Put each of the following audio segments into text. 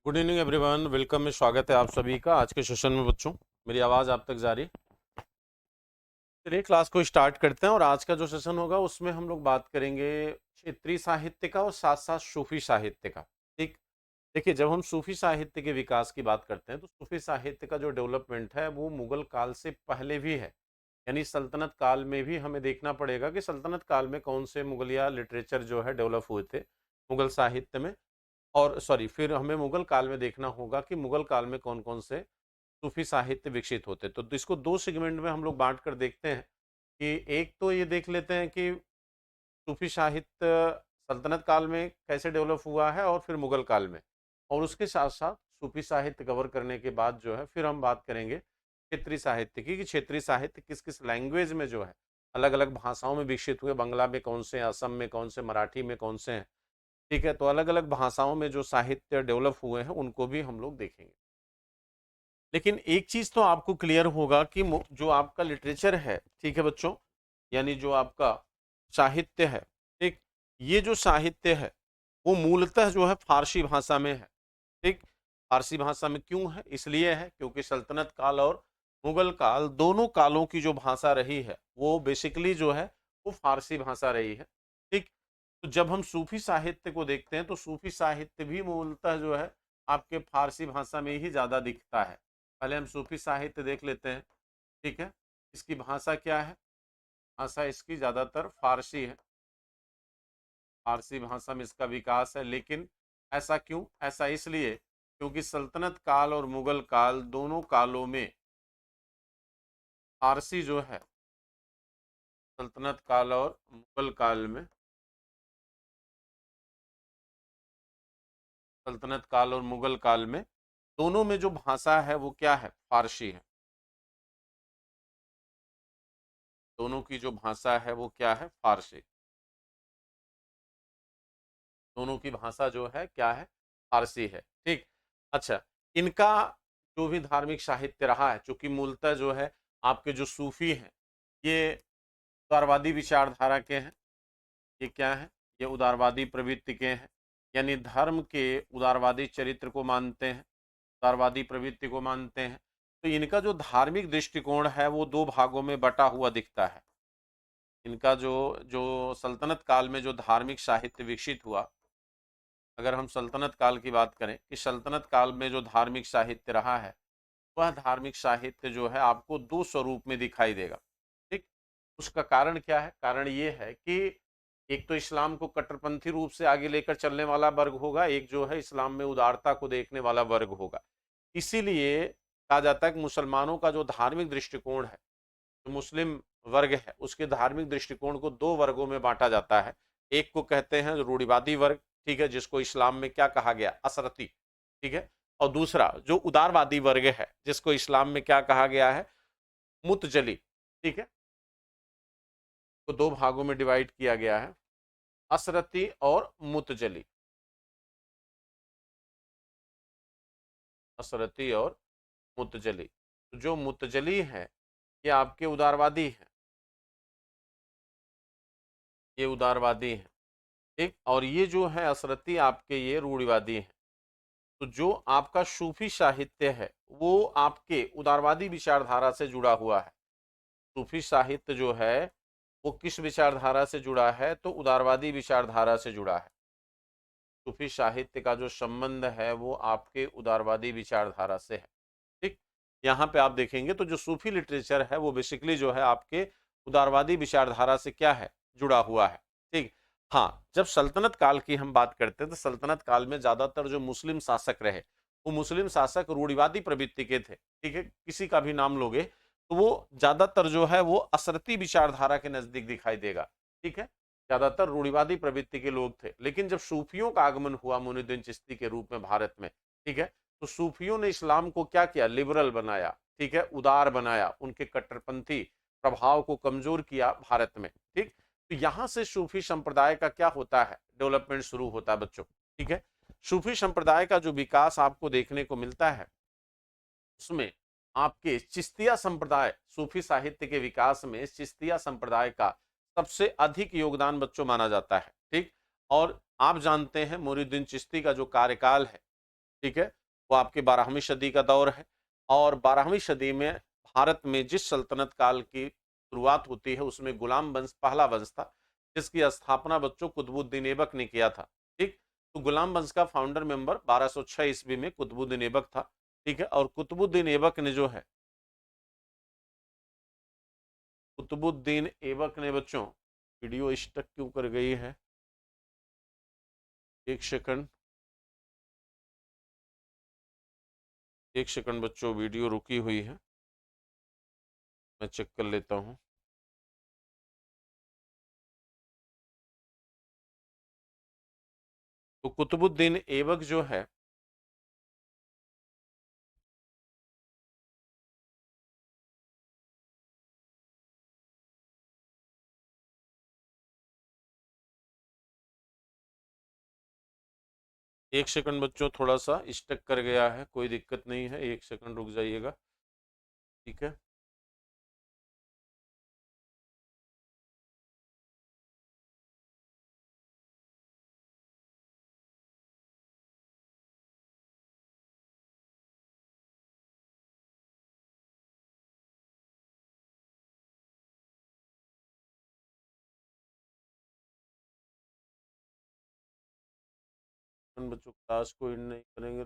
Good evening everyone, welcome में स्वागत है आप सभी का आज के सेशन में। बच्चों, मेरी आवाज़ आप तक जा रही? चलिए क्लास को स्टार्ट करते हैं और आज का जो सेशन होगा उसमें हम लोग बात करेंगे क्षेत्रीय साहित्य का और साथ साथ सूफी साहित्य का। ठीक, देखिए जब हम सूफी साहित्य के विकास की बात करते हैं तो सूफी साहित्य का जो डेवलपमेंट है वो मुगल काल से पहले भी है। यानी सल्तनत काल में भी हमें देखना पड़ेगा कि सल्तनत काल में कौन से मुगलिया लिटरेचर जो है डेवलप हुए थे मुगल साहित्य में। और सॉरी, फिर हमें मुगल काल में देखना होगा कि मुगल काल में कौन कौन से सूफी साहित्य विकसित होते। तो इसको दो सेगमेंट में हम लोग बांट कर देखते हैं कि एक तो ये देख लेते हैं कि सूफी साहित्य सल्तनत काल में कैसे डेवलप हुआ है और फिर मुगल काल में, और उसके साथ साथ सूफी साहित्य कवर करने के बाद जो है फिर हम बात करेंगे क्षेत्रीय साहित्य की, कि क्षेत्रीय साहित्य किस किस लैंग्वेज में जो है अलग अलग भाषाओं में विकसित हुए। बंगला में कौन से, असम में कौन से, मराठी में कौन से हैं। ठीक है, तो अलग अलग भाषाओं में जो साहित्य डेवलप हुए हैं उनको भी हम लोग देखेंगे। लेकिन एक चीज तो आपको क्लियर होगा कि जो आपका लिटरेचर है, ठीक है बच्चों, यानी जो आपका साहित्य है, ठीक, ये जो साहित्य है वो मूलतः जो है फारसी भाषा में है। ठीक, फारसी भाषा में क्यों है? इसलिए है क्योंकि सल्तनत काल और मुगल काल दोनों कालों की जो भाषा रही है वो बेसिकली जो है वो फारसी भाषा रही है। ठीक, तो जब हम सूफी साहित्य को देखते हैं तो सूफी साहित्य भी मूलतः जो है आपके फारसी भाषा में ही ज्यादा दिखता है। पहले हम सूफी साहित्य देख लेते हैं। ठीक है, इसकी भाषा क्या है? भाषा इसकी ज्यादातर फारसी है, फारसी भाषा में इसका विकास है। लेकिन ऐसा क्यों? ऐसा इसलिए क्योंकि सल्तनत काल और मुगल काल दोनों कालों में फारसी जो है, सल्तनत काल और मुगल काल में, सल्तनत काल और मुगल काल में दोनों में जो भाषा है वो क्या है? फारसी है। दोनों की जो भाषा है वो क्या है? फारसी। दोनों की भाषा जो है क्या है? फारसी है। ठीक, अच्छा, इनका जो भी धार्मिक साहित्य रहा है, चूंकि मूलतः जो है आपके जो सूफी हैं ये उदारवादी विचारधारा के हैं। ये क्या है? ये उदारवादी प्रवृत्ति के हैं, यानी धर्म के उदारवादी चरित्र को मानते हैं, उदारवादी प्रवृत्ति को मानते हैं। तो इनका जो धार्मिक दृष्टिकोण है वो दो भागों में बटा हुआ दिखता है। इनका जो जो सल्तनत काल में जो धार्मिक साहित्य विकसित हुआ, अगर हम सल्तनत काल की बात करें कि सल्तनत काल में जो धार्मिक साहित्य रहा है वह धार्मिक साहित्य जो है आपको दो स्वरूप में दिखाई देगा। ठीक, उसका कारण क्या है? कारण ये है कि एक तो इस्लाम को कट्टरपंथी रूप से आगे लेकर चलने वाला वर्ग होगा, एक जो है इस्लाम में उदारता को देखने वाला वर्ग होगा। इसीलिए कहा जाता है कि मुसलमानों का जो धार्मिक दृष्टिकोण है, जो मुस्लिम वर्ग है, उसके धार्मिक दृष्टिकोण को दो वर्गों में बांटा जाता है। एक को कहते हैं रूढ़िवादी वर्ग, ठीक है, जिसको इस्लाम में क्या कहा गया? असरती। ठीक है, और दूसरा जो उदारवादी वर्ग है जिसको इस्लाम में क्या कहा गया है? मुतजली। ठीक है, तो दो भागों में डिवाइड किया गया है, असरती और मुतजली। असरती और मुतजली। तो जो मुतजली है ये आपके उदारवादी हैं, ये उदारवादी हैं। ठीक, और ये जो है असरती आपके ये रूढ़िवादी हैं। तो जो आपका सूफी साहित्य है वो आपके उदारवादी विचारधारा से जुड़ा हुआ है। सूफी साहित्य जो है वो किस विचारधारा से जुड़ा है? तो उदारवादी विचारधारा से जुड़ा है। सूफी साहित्य का जो संबंध है वो आपके उदारवादी विचारधारा से है। ठीक, यहाँ पे आप देखेंगे तो जो सूफी लिटरेचर है वो बेसिकली जो है आपके उदारवादी विचारधारा से क्या है? जुड़ा हुआ है। ठीक, हाँ, जब सल्तनत काल की हम बात करते हैं तो सल्तनत काल में ज्यादातर जो मुस्लिम शासक रहे वो मुस्लिम शासक रूढ़िवादी प्रवृत्ति के थे। ठीक है, किसी का भी नाम लोगे तो वो ज्यादातर जो है वो असरती विचारधारा के नजदीक दिखाई देगा। ठीक है, ज्यादातर रूढ़िवादी प्रवृत्ति के लोग थे। लेकिन जब सूफियों का आगमन हुआ मुइनुद्दीन चिश्ती के रूप में भारत में, ठीक है, तो सूफियों ने इस्लाम को क्या किया? लिबरल बनाया। ठीक है, उदार बनाया, उनके कट्टरपंथी प्रभाव को कमजोर किया भारत में। ठीक, तो यहां से सूफी संप्रदाय का क्या होता है? डेवलपमेंट शुरू होता है बच्चों। ठीक है, सूफी संप्रदाय का जो विकास आपको देखने को मिलता है उसमें आपके चिश्तिया संप्रदाय, सूफी साहित्य के विकास में चिश्तिया संप्रदाय का सबसे अधिक योगदान बच्चों माना जाता है। ठीक, और आप जानते हैं मुइनुद्दीन चिश्ती का जो कार्यकाल है, ठीक है, वो आपकी 12वीं सदी का दौर है। और 12वीं सदी में भारत में जिस सल्तनत काल की शुरुआत होती है उसमें गुलाम वंश पहला वंश था, जिसकी स्थापना बच्चों कुतुबुद्दीन ऐबक ने किया था। ठीक, तो गुलाम वंश का फाउंडर मेंबर 1206 ईस्वी में कुतुबुद्दीन ऐबक था। ठीक है, और कुतुबुद्दीन ऐबक ने जो है, कुतुबुद्दीन ऐबक ने बच्चों, वीडियो स्टक क्यों कर गई है, एक सेकंड, एक सेकंड बच्चों, वीडियो रुकी हुई है, मैं चेक कर लेता हूँ। तो कुतुबुद्दीन ऐबक जो है, एक सेकंड बच्चों, थोड़ा सा स्टक कर गया है, कोई दिक्कत नहीं है, एक सेकंड रुक जाइएगा। ठीक है, बच्चों क्लास को एंड नहीं करेंगे।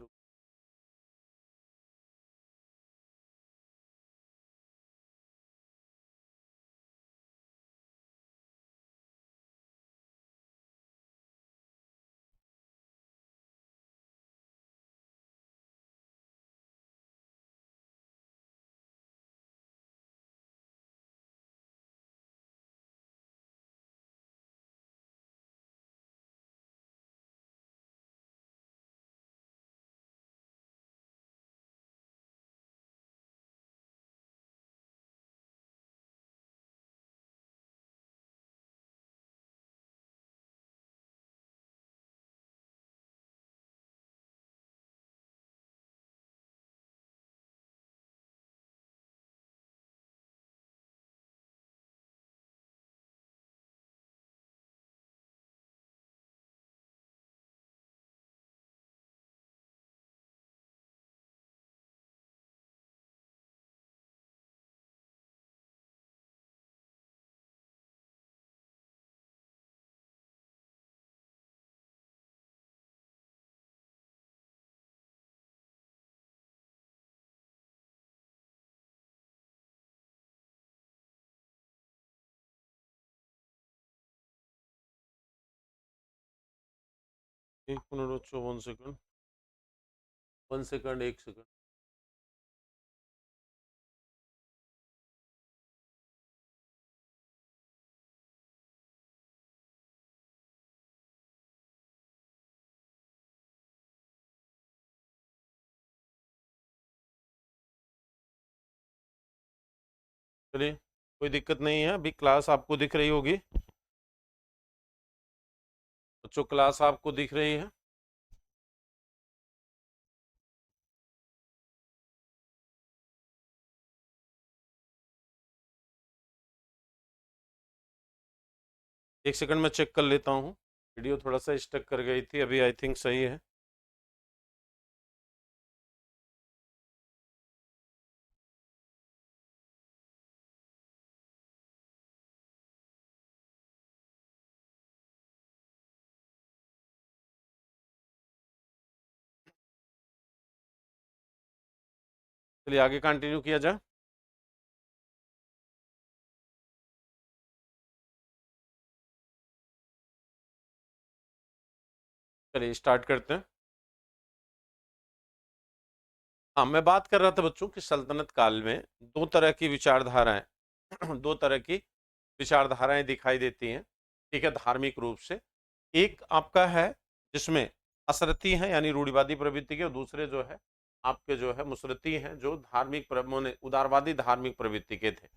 एक मिनट बच्चों, 1 सेकंड, 1 सेकंड, 1 सेकंड। चलिए, कोई दिक्कत नहीं है, अभी क्लास आपको दिख रही होगी बच्चों, क्लास आपको दिख रही है। एक सेकंड, मैं चेक कर लेता हूँ, वीडियो थोड़ा सा स्टक कर गई थी, अभी आई थिंक सही है। चलिए आगे कंटिन्यू किया जाए। चलिए स्टार्ट करते हैं। हाँ, मैं बात कर रहा था बच्चों कि सल्तनत काल में दो तरह की विचारधाराएं दो तरह की विचारधाराएं दिखाई देती हैं। ठीक है, धार्मिक रूप से एक आपका है जिसमें असरती हैं यानी रूढ़िवादी प्रवृत्ति के, और दूसरे जो है आपके जो है मुसरती हैं जो धार्मिक उदारवादी धार्मिक प्रवृत्ति के थे।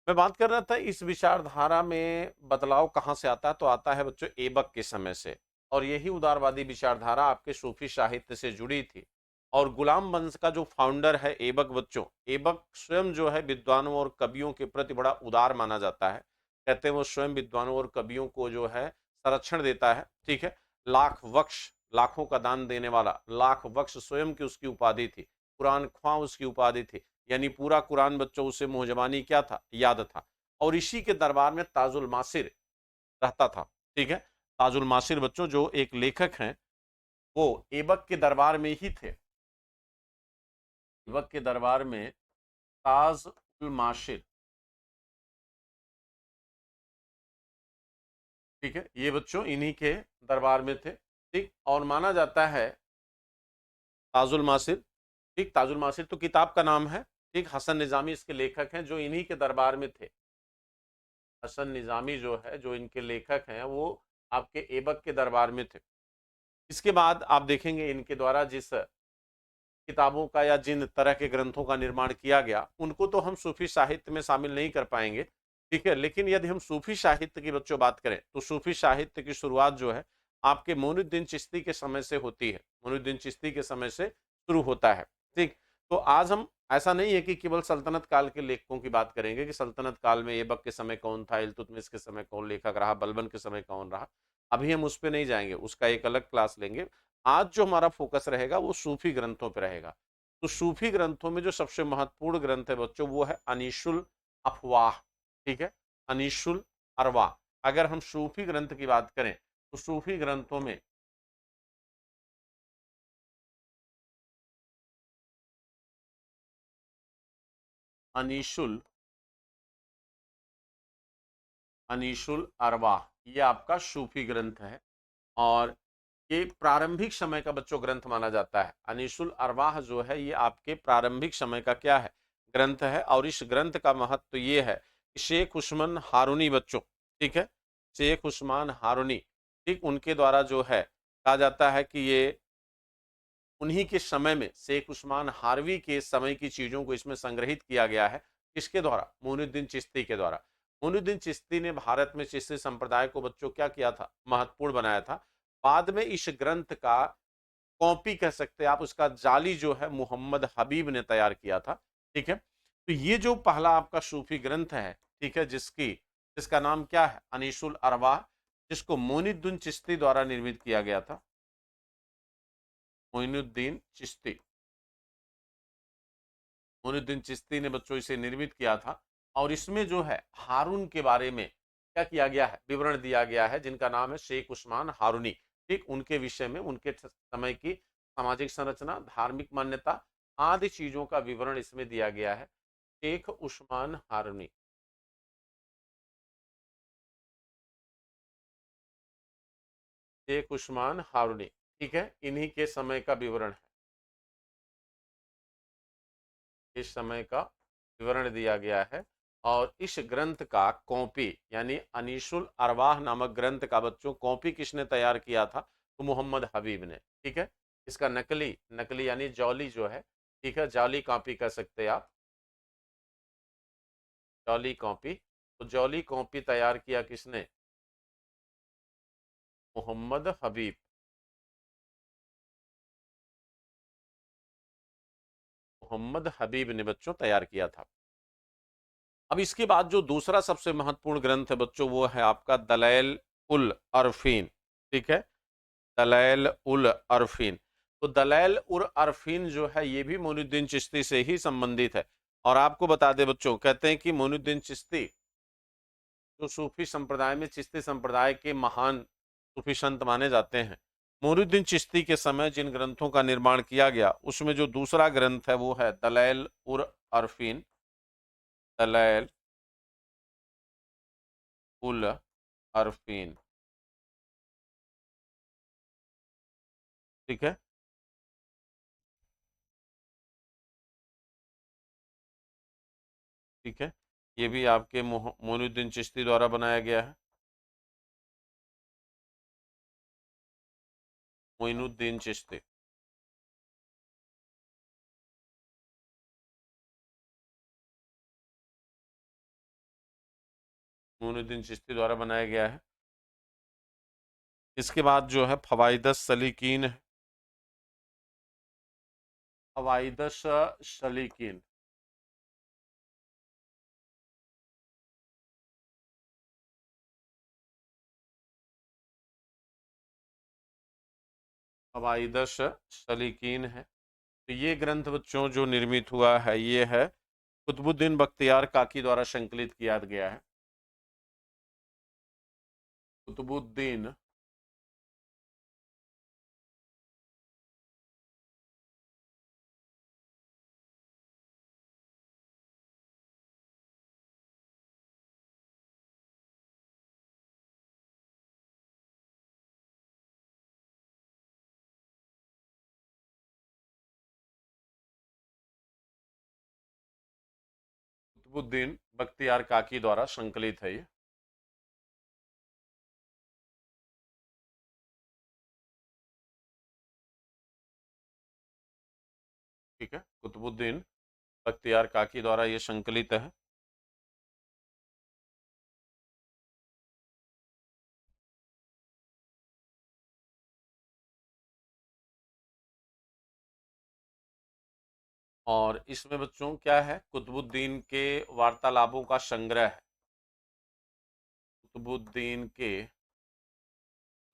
मैं बात कर रहा था इस विचारधारा में बदलाव कहाँ से आता है, तो आता है बच्चों ऐबक के समय से। और यही उदारवादी विचारधारा आपके सूफी साहित्य से जुड़ी थी। और गुलाम वंश का जो फाउंडर है ऐबक बच्चों, ऐबक स्वयं जो है विद्वानों और कवियों के प्रति बड़ा उदार माना जाता है। कहते हैं वो स्वयं विद्वानों और कवियों को जो है संरक्षण देता है। ठीक है, लाख वक्ष लाखों का दान देने वाला, लाख बख्श स्वयं की उसकी उपाधि थी, कुरान ख्वां उसकी उपाधि थी, यानी पूरा कुरान बच्चों उसे मुहजबानी क्या था, याद था। और इसी के दरबार में ताजुल मासिर रहता था। ठीक है, ताजुल मासिर बच्चों जो एक लेखक हैं, वो ऐबक के दरबार में ही थे। ऐबक के दरबार में ताज उल माशिर, ठीक है, ये बच्चों इन्हीं के दरबार में थे। ठीक, और माना जाता है ताजुल मासिर, ठीक, ताजुल मासिर तो किताब का नाम है। ठीक, हसन निजामी इसके लेखक हैं जो इन्हीं के दरबार में थे। हसन निजामी जो है, जो इनके लेखक हैं, वो आपके ऐबक के दरबार में थे। इसके बाद आप देखेंगे इनके द्वारा जिस किताबों का या जिन तरह के ग्रंथों का निर्माण किया गया, उनको तो हम सूफी साहित्य में शामिल नहीं कर पाएंगे। ठीक है, लेकिन यदि हम सूफी साहित्य की बच्चों बात करें तो सूफी साहित्य की शुरुआत जो है आपके मोइनुद्दीन चिश्ती के समय से होती है। मोइनुद्दीन चिश्ती के समय से शुरू होता है। ठीक, तो आज हम ऐसा नहीं है कि केवल सल्तनत काल के लेखकों की बात करेंगे कि सल्तनत काल में ऐबक के समय कौन था, इल्तुतमिश के समय कौन लेखक रहा, बलबन के समय कौन रहा। अभी हम उस पर नहीं जाएंगे, उसका एक अलग क्लास लेंगे। आज जो हमारा फोकस रहेगा वो सूफी ग्रंथों पर रहेगा। तो सूफी ग्रंथों में जो सबसे महत्वपूर्ण ग्रंथ है बच्चों, वो है अनीशुल अफवाह। ठीक है, अनीशुल अरवाह। अगर हम सूफी ग्रंथ की बात करें तो सूफी ग्रंथों में अनीशुल अनीशुल अरवाह ये आपका सूफी ग्रंथ है, और ये प्रारंभिक समय का बच्चों ग्रंथ माना जाता है। अनीसुल अरवाह जो है ये आपके प्रारंभिक समय का क्या है, ग्रंथ है। और इस ग्रंथ का महत्व ये है कि शेख उस्मान हारूनी बच्चों, ठीक है, शेख उस्मान हारूनी, ठीक, उनके द्वारा जो है कहा जाता है कि ये उन्हीं के समय में शेख उस्मान हारवी के समय की चीजों को इसमें संग्रहित किया गया है। किसके द्वारा, मोइनुद्दीन चिश्ती के द्वारा। मोइनुद्दीन चिश्ती ने भारत में चिश्ती संप्रदाय को बच्चों क्या किया था, महत्वपूर्ण बनाया था। बाद में इस ग्रंथ का कॉपी कह सकते हैं आप, उसका जाली जो है मोहम्मद हबीब ने तैयार किया था। ठीक है, तो ये जो पहला आपका सूफी ग्रंथ है, ठीक है, जिसका नाम क्या है, अनीसुल अरवाह, जिसको मोइनुद्दीन चिश्ती द्वारा निर्मित किया गया था। मोइनुद्दीन चिश्ती, मोइनुद्दीन चिश्ती ने बच्चों इसे निर्मित किया था। और इसमें जो है हारून के बारे में क्या किया गया है, विवरण दिया गया है, जिनका नाम है शेख उस्मान हारूनी। ठीक, उनके विषय में, उनके समय की सामाजिक संरचना, धार्मिक मान्यता आदि चीजों का विवरण इसमें दिया गया है। शेख उस्मान हारूनी, शेख उस्मान हारूनी, ठीक है, इन्हीं के समय का विवरण है, इस समय का विवरण दिया गया है। और इस ग्रंथ का कॉपी यानी अनीसुल अरवाह नामक ग्रंथ का बच्चों कॉपी किसने तैयार किया था, तो मोहम्मद हबीब ने। ठीक है, इसका नकली नकली यानी जौली जो है, ठीक है, जाली कॉपी कह सकते हैं आप, जौली कॉपी। तो जौली कॉपी तैयार किया किसने, मोहम्मद हबीब, मोहम्मद हबीब ने बच्चों तैयार किया था। अब इसके बाद जो दूसरा सबसे महत्वपूर्ण ग्रंथ है बच्चों, वो है आपका दलैल उल अरफीन। ठीक है, दलैल उल अरफीन। तो दलैल उल अरफीन जो है ये भी मोइनुद्दीन चिश्ती से ही संबंधित है। और आपको बता दें बच्चों, कहते हैं कि मोइनुद्दीन चिश्ती जो सूफी संप्रदाय में चिश्ती संप्रदाय के महान सूफी संत माने जाते हैं, मोइनुद्दीन चिश्ती के समय जिन ग्रंथों का निर्माण किया गया उसमें जो दूसरा ग्रंथ है वो है दलैल उल अरफीन, दलैल उल अरफीन। ठीक है, ठीक है, ये भी आपके मोइनुद्दीन चिश्ती द्वारा बनाया गया है। मोइनुद्दीन चिश्ती, मोइनुद्दीन चिश्ती द्वारा बनाया गया है। इसके बाद जो है फवाइदस सलीकीन है, फवाइदस सलीकीन, अवाइदश सलीकीन है। तो ये ग्रंथ बच्चों जो निर्मित हुआ है ये है कुतुबुद्दीन बख्तियार काकी द्वारा संकलित किया गया है। कुतुबुद्दीन कुतुबुद्दीन बख्तियार काकी द्वारा संकलित है ये। ठीक है, कुतुबुद्दीन बख्तियार काकी द्वारा ये संकलित है। और इसमें बच्चों क्या है, कुतुबुद्दीन के वार्तालापों का संग्रह है।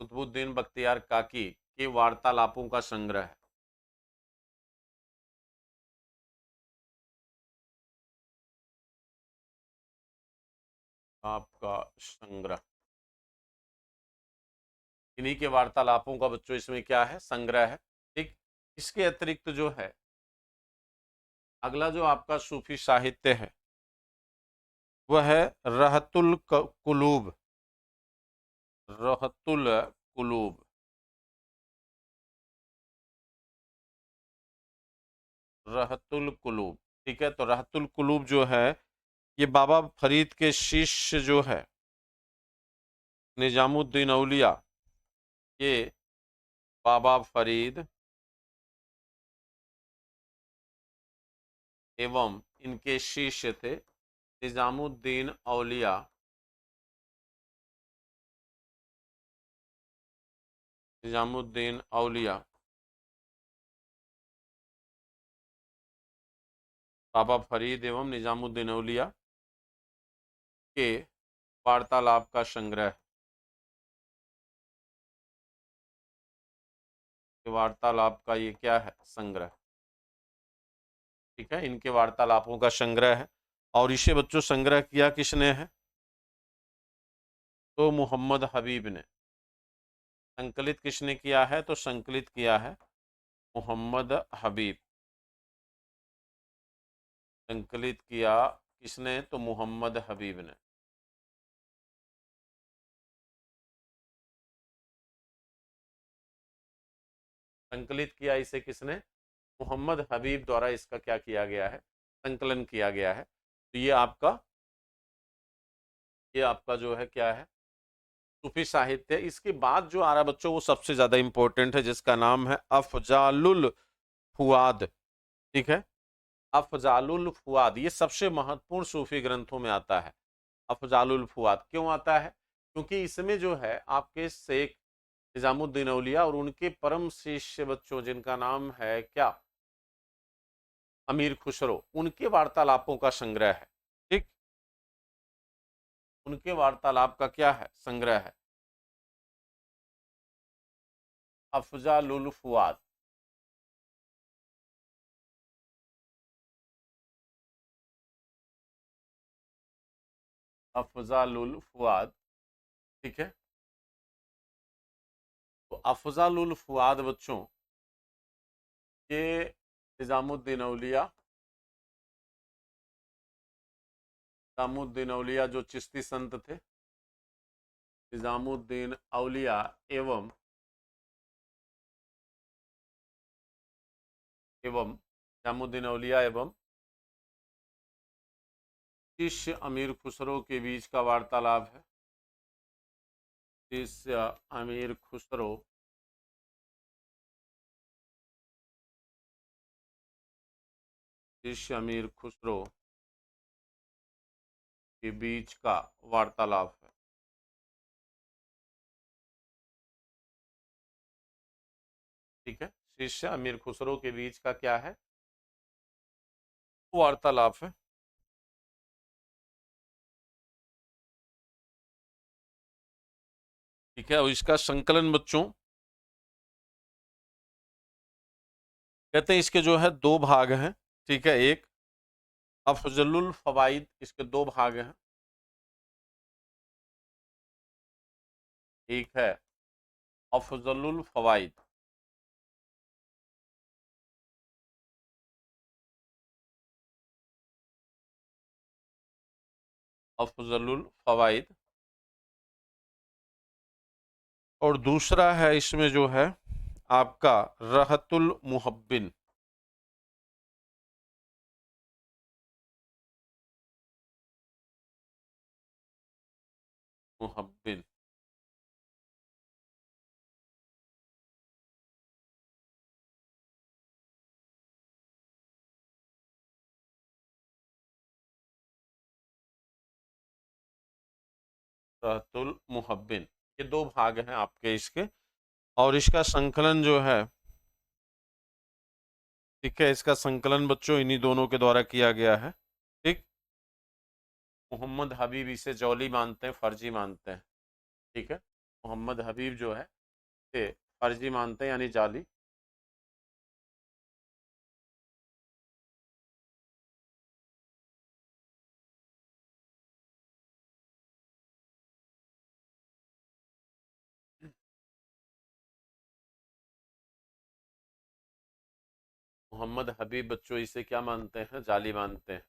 कुतुबुद्दीन बख्तियार काकी के वार्तालापों का संग्रह है। आपका संग्रह, इन्हीं के वार्तालापों का बच्चों इसमें क्या है, संग्रह है। ठीक, इसके अतिरिक्त जो है अगला जो आपका सूफी साहित्य है वह है रहतुल कुलूब। रहतुल कुलूब, रहतुल कुलूब। ठीक है, तो रहतुल कुलूब जो है ये बाबा फरीद के शिष्य जो है निजामुद्दीन औलिया, ये बाबा फरीद एवं इनके शिष्य थे निजामुद्दीन औलिया, निजामुद्दीन औलिया बाबा फरीद एवं निजामुद्दीन औलिया के वार्तालाप का संग्रह, वार्तालाप का ये क्या है, संग्रह। ठीक है, इनके वार्तालापों का संग्रह है। और इसे बच्चों संग्रह किया किसने है, तो मोहम्मद हबीब ने। संकलित किसने किया है, तो संकलित किया है मोहम्मद हबीब। संकलित किया किसने, तो मोहम्मद हबीब ने। संकलित किया इसे किसने, मोहम्मद हबीब द्वारा इसका क्या किया गया है, संकलन किया गया है। तो ये आपका जो है क्या है, सूफी साहित्य। इसके बाद जो आ रहा बच्चों वो सबसे ज्यादा इंपॉर्टेंट है, जिसका नाम है अफजालुल फुआद। ठीक है, अफजालुल फुआद ये सबसे महत्वपूर्ण सूफी ग्रंथों में आता है। अफजालुल फुआद क्यों आता है, क्योंकि इसमें जो है आपके शेख निजामुद्दीन औलिया और उनके परम शिष्य बच्चों जिनका नाम है क्या, अमीर खुसरो, उनके वार्तालापों का संग्रह है। ठीक, उनके वार्तालाप का क्या है, संग्रह है, अफजालुल फुआद। अफजालुल फुआद। ठीक है, तो अफजालुल फुआद बच्चों ये निजामुद्दीन औलिया, निजामुद्दीन औलिया जो चिश्ती संत थे, निजामुद्दीन औलिया एवं निजामुद्दीन औलिया एवं शिष्य अमीर खुसरो के बीच का वार्तालाप है। शिष्य अमीर खुसरो शिष्य अमीर खुसरो के बीच का वार्तालाप है। ठीक है, शिष्य अमीर खुसरो के बीच का क्या है, वार्तालाप है। ठीक है, और इसका संकलन बच्चों कहते हैं इसके जो है दो भाग हैं, ठीक है। एक अफजलुल फवाइद, इसके दो भाग हैं। एक है अफजलुल फवाइद, अफजलुल फवाइद, और दूसरा है इसमें जो है आपका रहतुल मुहब्बिन, मुहब्बिन। रहतुल मुहब्बिन, ये दो भाग हैं आपके इसके। और इसका संकलन जो है, ठीक है, इसका संकलन बच्चों इन्हीं दोनों के द्वारा किया गया है। ठीक, मोहम्मद हबीब इसे जौली मानते हैं, फर्जी मानते हैं। ठीक है, मोहम्मद हबीब जो है ये फर्जी मानते हैं, यानी जाली। मोहम्मद हबीब बच्चों इसे क्या मानते हैं? जाली मानते हैं।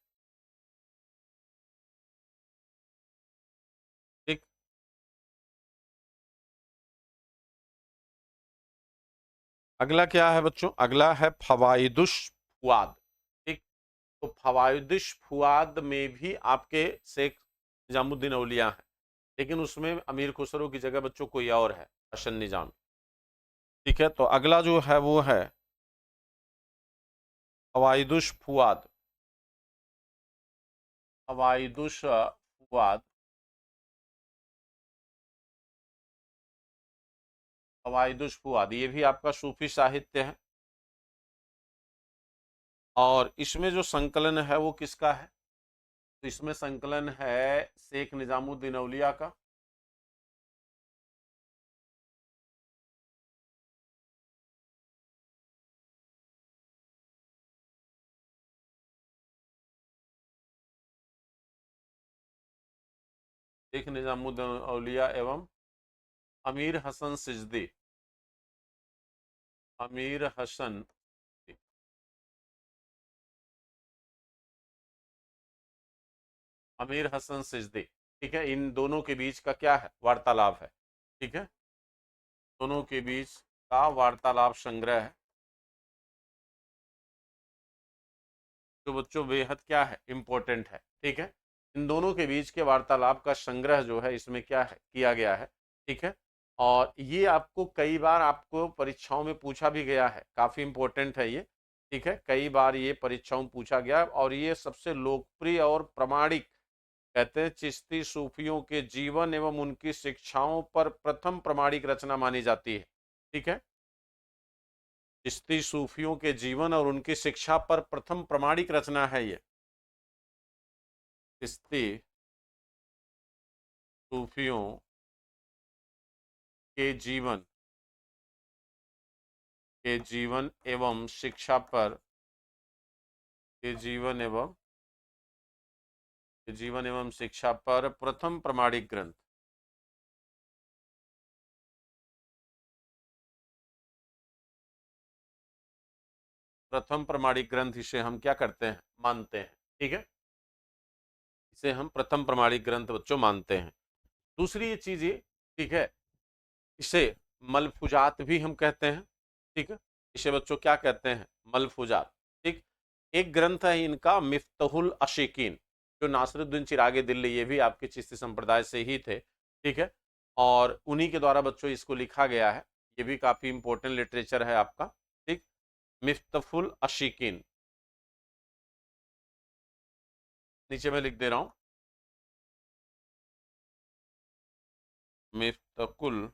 ठीक, अगला क्या है बच्चों? अगला है फवाइदुश फुआद। ठीक, तो फवाइदुश फुआद में भी आपके शेख निजामुद्दीन औलिया हैं, लेकिन उसमें अमीर खुसरो की जगह बच्चों कोई और है, हसन निजाम। ठीक है, तो अगला जो है वो है फवाइदुश फुआद, फवाइदुश फुआद, फवाइदुश फुआद, ये भी आपका सूफी साहित्य है। और इसमें जो संकलन है वो किसका है? तो इसमें संकलन है शेख निजामुद्दीन औलिया का। शेख निजामुद्दीन औलिया एवं अमीर हसन सिजदी, अमीर हसन, अमीर हसन सिजदी। ठीक है, इन दोनों के बीच का क्या है? वार्तालाप है। ठीक है, दोनों के बीच का वार्तालाप संग्रह है, जो बच्चों बेहद क्या है? इंपॉर्टेंट है। ठीक है, इन दोनों के बीच के वार्तालाप का संग्रह जो है इसमें क्या है? किया गया है। ठीक है, और ये आपको कई बार आपको परीक्षाओं में पूछा भी गया है, काफी इंपॉर्टेंट है ये। ठीक है, कई बार ये परीक्षाओं में पूछा गया, और ये सबसे लोकप्रिय और प्रामाणिक, कहते हैं चिश्ती सूफियों के जीवन एवं उनकी शिक्षाओं पर प्रथम प्रामाणिक रचना मानी जाती है। ठीक है, चिश्ती सूफियों के जीवन और उनकी शिक्षा पर प्रथम प्रामाणिक रचना है ये। चिश्ती सूफियों के जीवन, के जीवन एवं शिक्षा पर, के जीवन एवं, के जीवन एवं शिक्षा पर प्रथम प्रामाणिक ग्रंथ, प्रथम प्रामाणिक ग्रंथ इसे हम क्या करते हैं? मानते हैं। ठीक है, इसे हम प्रथम प्रामाणिक ग्रंथ बच्चों मानते हैं। दूसरी ये चीज ये, ठीक है, इसे मलफूजात भी हम कहते हैं। ठीक है, इसे बच्चों क्या कहते हैं? मलफूजात। ठीक, एक ग्रंथ है इनका मिफ्तहुल अशीकीन, जो नासिरुद्दीन चिरागे दिल्ली, ये भी आपके चिश्ती संप्रदाय से ही थे। ठीक है, और उन्हीं के द्वारा बच्चों इसको लिखा गया है। ये भी काफी इंपॉर्टेंट लिटरेचर है आपका। ठीक, मिफ्तहुल अशीकीन, नीचे मैं लिख दे रहा हूं, मिफ्तकुल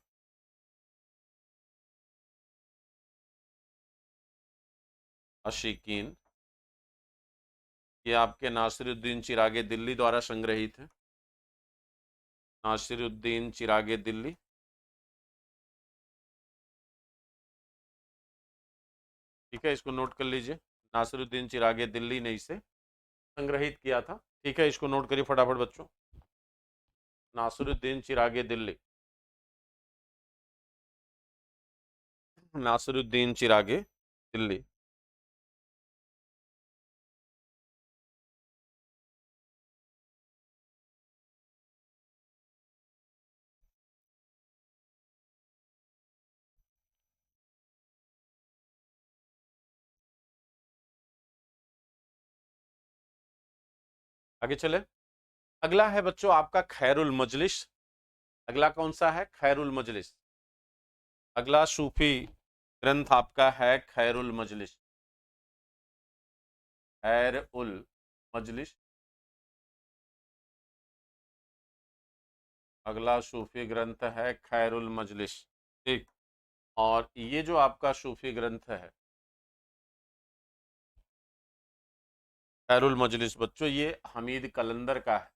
अशीकीन, ये आपके नासिरुद्दीन चिरागे दिल्ली द्वारा संग्रहित है। नासिरुद्दीन चिरागे दिल्ली। ठीक है, इसको नोट कर लीजिए। नासिरुद्दीन चिरागे दिल्ली ने इसे संग्रहित किया था। ठीक है, इसको नोट करिए फटाफट बच्चों। नासिरुद्दीन चिरागे दिल्ली, नासिरुद्दीन चिरागे दिल्ली। आगे चले। अगला है बच्चों आपका खैरुल मजलिस। अगला कौन सा है? खैरुल मजलिस। अगला सूफी ग्रंथ आपका है खैरुल मजलिस। खैर उल मजलिस। अगला सूफी ग्रंथ है खैरुल मजलिस। ठीक। और ये जो आपका सूफी ग्रंथ है खैरुल मजलिस बच्चों, ये हमीद कलंदर का है।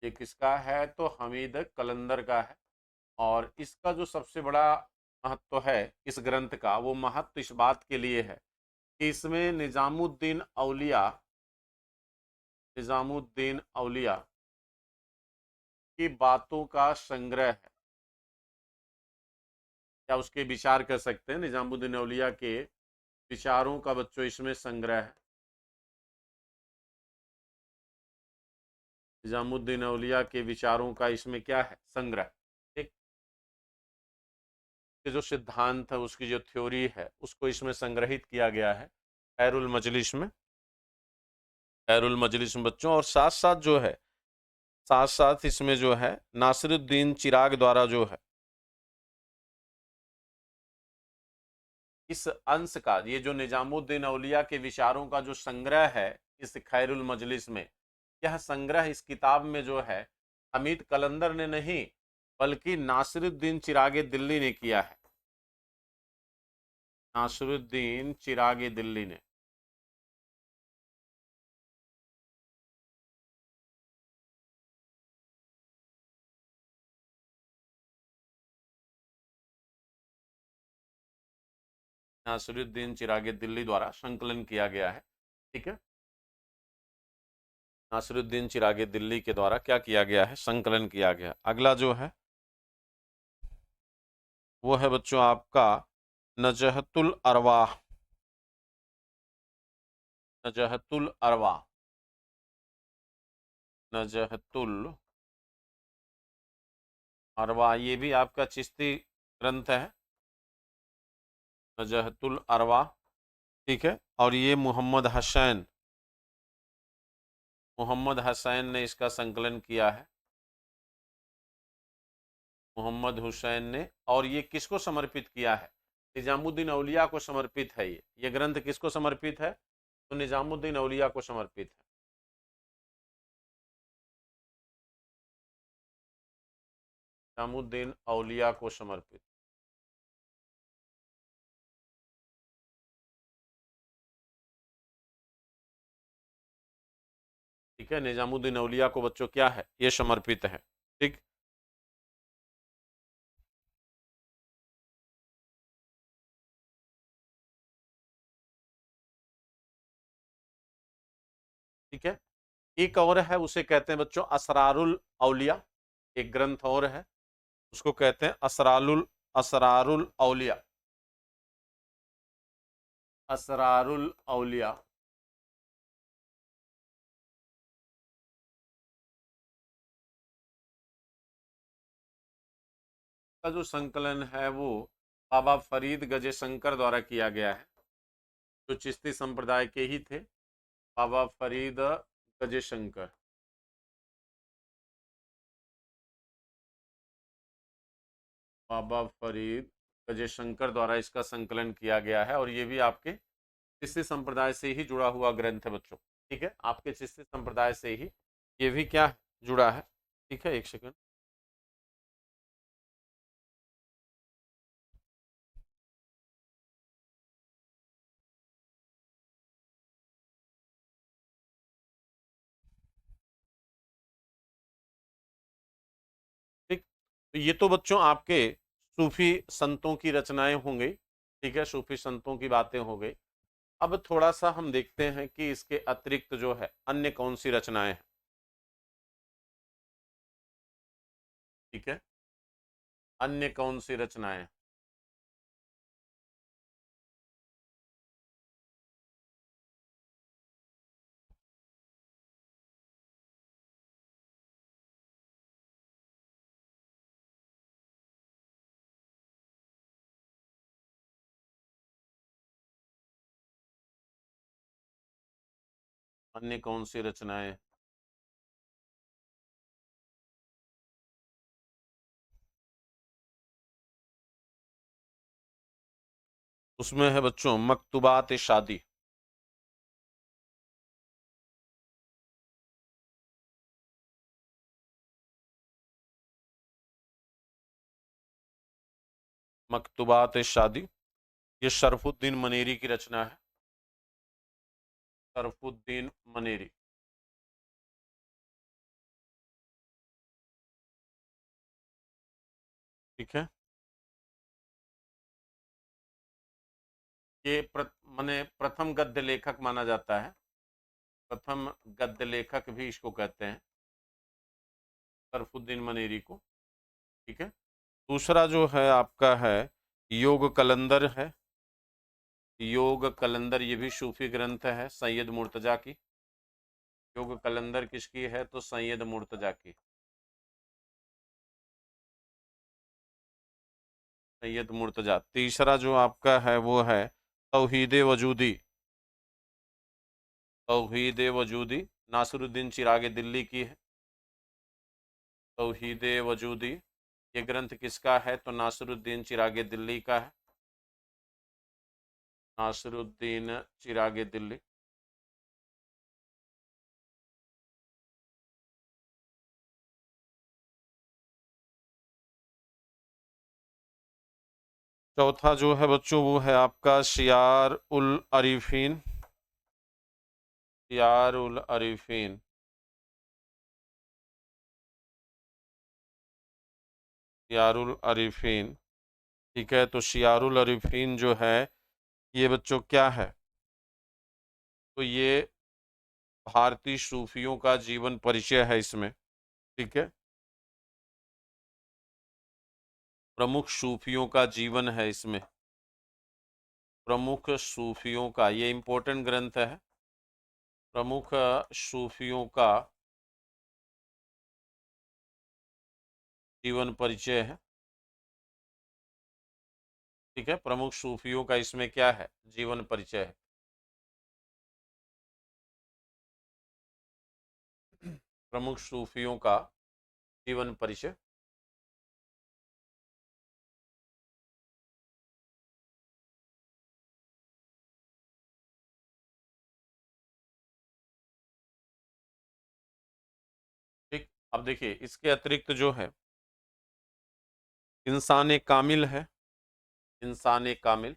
ये किसका है? तो हमीद कलंदर का है। और इसका जो सबसे बड़ा महत्व है इस ग्रंथ का, वो महत्व इस बात के लिए है कि इसमें निजामुद्दीन औलिया, निजामुद्दीन औलिया की बातों का संग्रह है, या उसके विचार कर सकते हैं। निजामुद्दीन औलिया के विचारों का बच्चों इसमें संग्रह है। निजामुद्दीन औलिया के विचारों का इसमें क्या है? संग्रह। ठीक। के जो सिद्धांत है, उसकी जो थ्योरी है, उसको इसमें संग्रहित किया गया है खैरुल मजलिस में। खैरुल मजलिस में बच्चों, और साथ साथ जो है, साथ साथ इसमें जो है नासिरुद्दीन चिराग द्वारा जो है इस अंश का, ये जो निजामुद्दीन औलिया के विचारों का जो संग्रह है इस खैरुल मजलिस में, यह संग्रह इस किताब में जो है हमीद कलंदर ने नहीं, बल्कि नासिरुद्दीन चिरागे दिल्ली ने किया है। नासिरुद्दीन चिरागे दिल्ली ने। नासिरुद्दीन चिरागे दिल्ली द्वारा संकलन किया गया है। ठीक है, नासिरुद्दीन चिरागे दिल्ली के द्वारा क्या किया गया है? संकलन किया गया। अगला जो है वो है बच्चों आपका नजहतुल अरवाह। नजहतुल अरवाह, नजहतुल अरवाह, ये भी आपका चिश्ती ग्रंथ है, नजहतुल अरवाह। ठीक है, और ये मोहम्मद हसैन ने इसका संकलन किया है। मोहम्मद हुसैन ने। और ये किसको समर्पित किया है? निजामुद्दीन औलिया को समर्पित है। ये ग्रंथ किसको समर्पित है? तो निजामुद्दीन औलिया को समर्पित है। निजामुद्दीन औलिया को समर्पित। ठीक है, निजामुद्दीन औलिया को बच्चों क्या है? ये समर्पित है। ठीक। ठीक है, एक और है, उसे कहते हैं बच्चों असरारुल औलिया। एक ग्रंथ और है, उसको कहते हैं असरारुल औलिया। असरारुल औलिया का जो संकलन है वो बाबा फरीद गजे शंकर द्वारा किया गया है, जो चिश्ती संप्रदाय के ही थे, बाबा फरीद गजे शंकर। बाबा फरीद गजे शंकर द्वारा इसका संकलन किया गया है, और ये भी आपके चिश्ती संप्रदाय से ही जुड़ा हुआ ग्रंथ है बच्चों। ठीक है, आपके चिश्ती संप्रदाय से ही ये भी क्या है? जुड़ा है। ठीक है, एक सेकंड। ठीक, तो ये तो बच्चों आपके सूफी संतों की रचनाएं होंगी। ठीक है, सूफी संतों की बातें हो गई। अब थोड़ा सा हम देखते हैं कि इसके अतिरिक्त जो है अन्य कौन सी रचनाएं हैं। ठीक है, अन्य कौन सी रचनाएं। अन्य कौन सी रचनाएं। उसमें है बच्चों मकतूबात शादी। मकतूबात शादी ये शरफुद्दीन मनेरी की रचना है। शरफुद्दीन मनेरी। ठीक है, ये माने प्रथम गद्य लेखक माना जाता है। प्रथम गद्य लेखक भी इसको कहते हैं, शरफुद्दीन मनेरी को। ठीक है, दूसरा जो है आपका है योग कलंदर है। योग कलंदर ये भी सूफी ग्रंथ है सैयद मुर्तजा की। योग कलंदर किसकी है तो सैयद मुर्तजा की। सैयद मुर्तजा। तीसरा जो आपका है वो है तौहीद वजूदी। तौहीद वजूदी नासिरुद्दीन चिरागे दिल्ली की है। तौहीद वजूदी ये ग्रंथ किसका है तो नासिरुद्दीन चिरागे दिल्ली का है। नासिरुद्दीन चिरागे दिल्ली। चौथा जो है बच्चों वो है आपका शियार उल अरीफीन। शियार उल अरीफीन। शियारुल अरीफीन। ठीक है, तो शियारुल अरीफीन जो है ये बच्चों क्या है तो ये भारतीय सूफियों का जीवन परिचय है इसमें। ठीक है, प्रमुख सूफियों का जीवन है इसमें। प्रमुख सूफियों का ये इंपॉर्टेंट ग्रंथ है। प्रमुख सूफियों का जीवन परिचय है। ठीक है, प्रमुख सूफियों का इसमें क्या है जीवन परिचय है। प्रमुख सूफियों का जीवन परिचय। ठीक, अब देखिए इसके अतिरिक्त जो है इंसान कामिल है। इंसान कामिल।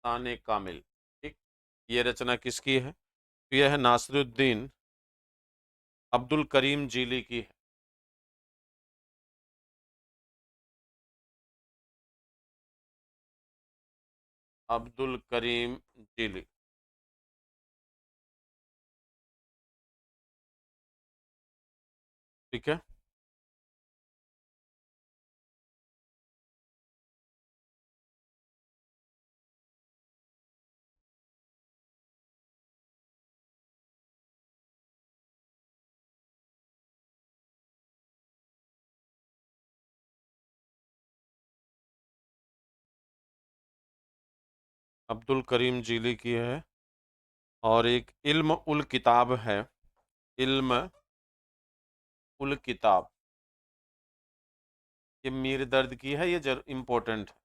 इंसान कामिल। ठीक, ये रचना किसकी है तो यह है नासिरुद्दीन अब्दुल करीम जीली की है। अब्दुल करीम जीली। ठीक है, अब्दुल करीम जीली की है। और एक इल्म उल किताब है। इल्म उल किताब ये मीर दर्द की है। ये जर इम्पोर्टेंट है।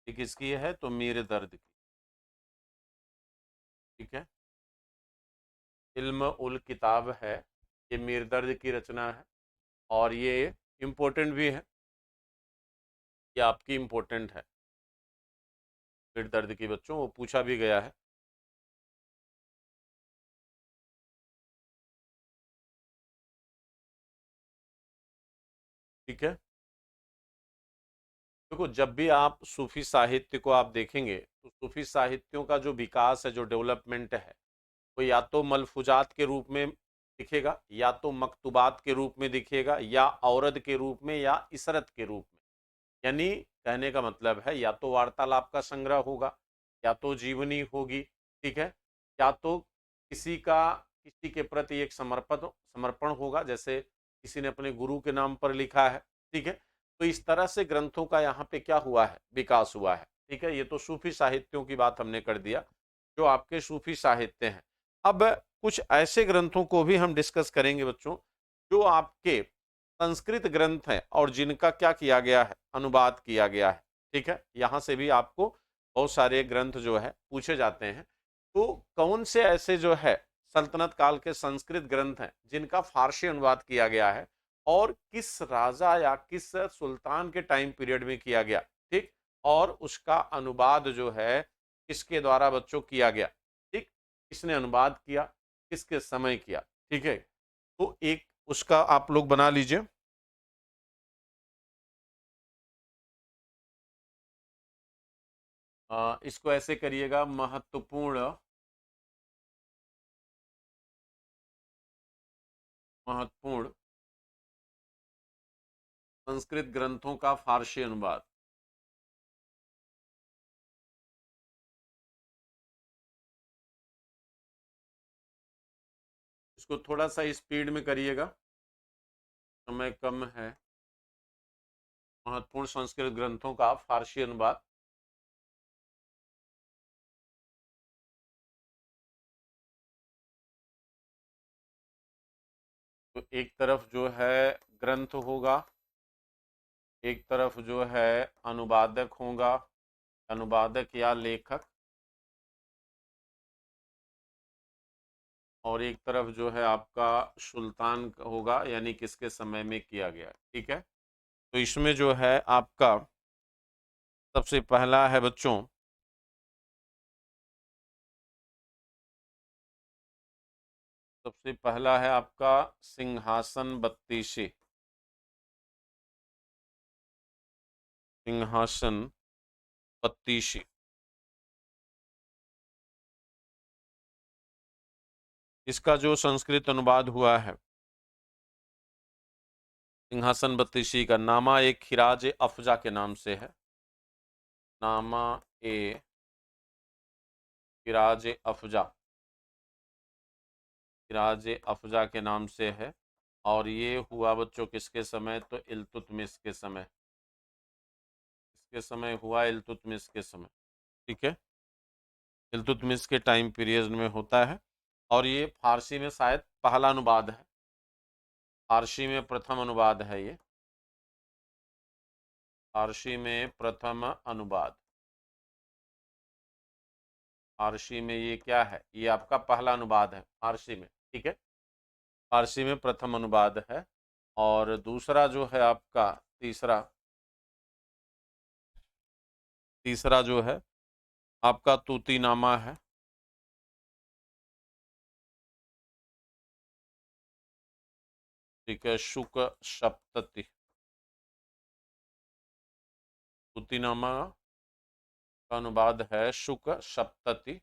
ये किसकी है तो मीर दर्द की। ठीक है, इल्म उल किताब है ये मीर दर्द की रचना है। और ये इम्पोर्टेंट भी है। ये आपकी इम्पोर्टेंट है मीर दर्द की बच्चों, वो पूछा भी गया है। ठीक है। देखो, जब भी आप सूफी साहित्य को आप देखेंगे तो सूफी साहित्यों का जो विकास है, जो डेवलपमेंट है, वो या तो मलफूजात के रूप में दिखेगा, या तो मकतूबात के रूप में दिखेगा, या औरद के रूप में, या इसरत के रूप में। यानी कहने का मतलब है, या तो वार्तालाप का संग्रह होगा, या तो जीवनी होगी, ठीक है, या तो किसी के प्रति एक समर्पण होगा, जैसे किसी ने अपने गुरु के नाम पर लिखा है, ठीक है। तो इस तरह से ग्रंथों का यहाँ पे क्या हुआ है, विकास हुआ है, ठीक है। ये तो सूफी साहित्यों की बात हमने कर दिया, जो आपके सूफी साहित्य हैं। अब कुछ ऐसे ग्रंथों को भी हम डिस्कस करेंगे बच्चों, जो आपके संस्कृत ग्रंथ हैं और जिनका क्या किया गया है, अनुवाद किया गया है, ठीक है। यहाँ से भी आपको बहुत सारे ग्रंथ जो है पूछे जाते हैं। तो कौन से ऐसे जो है सल्तनत काल के संस्कृत ग्रंथ हैं जिनका फारसी अनुवाद किया गया है, और किस राजा या किस सुल्तान के टाइम पीरियड में किया गया, ठीक, और उसका अनुवाद जो है किसके द्वारा बच्चों किया गया, ठीक, किसने अनुवाद किया, किसके समय किया, ठीक है। तो एक उसका आप लोग बना लीजिए। इसको ऐसे करिएगा, महत्वपूर्ण संस्कृत ग्रंथों का फारसी अनुवाद। इसको थोड़ा सा स्पीड में करिएगा, समय कम है। महत्वपूर्ण संस्कृत ग्रंथों का फारसी अनुवाद। तो एक तरफ जो है ग्रंथ होगा, एक तरफ जो है अनुवादक होगा, अनुवादक या लेखक, और एक तरफ जो है आपका सुल्तान होगा, यानी किसके समय में किया गया, ठीक है। तो इसमें जो है आपका सबसे पहला है बच्चों, सबसे पहला है आपका सिंहासन बत्तीसी। सिंहासन बत्तीसी, इसका जो संस्कृत अनुवाद हुआ है, सिंहासन बत्तीसी का नामा ए खिराज अफजा के नाम से है। नामा ए खिराज अफजा, खिराज अफजा के नाम से है। और ये हुआ बच्चों किसके समय, तो इल्तुतमिश के समय, इसके समय हुआ, इल्तुतमिश के समय, ठीक है। इल्तुतमिश के टाइम पीरियड में होता है, और ये फारसी में शायद पहला अनुवाद है, फारसी में प्रथम अनुवाद है ये, फारसी में प्रथम अनुवाद, फारसी में ये क्या है, ये आपका पहला अनुवाद है फारसी में, ठीक है। फारसी में प्रथम अनुवाद है। और दूसरा जो है आपका तीसरा, तीसरा जो है आपका तूतीनामा है, ठीक है। शुक सप्तति, तूतीनामा का अनुवाद है शुक सप्तति,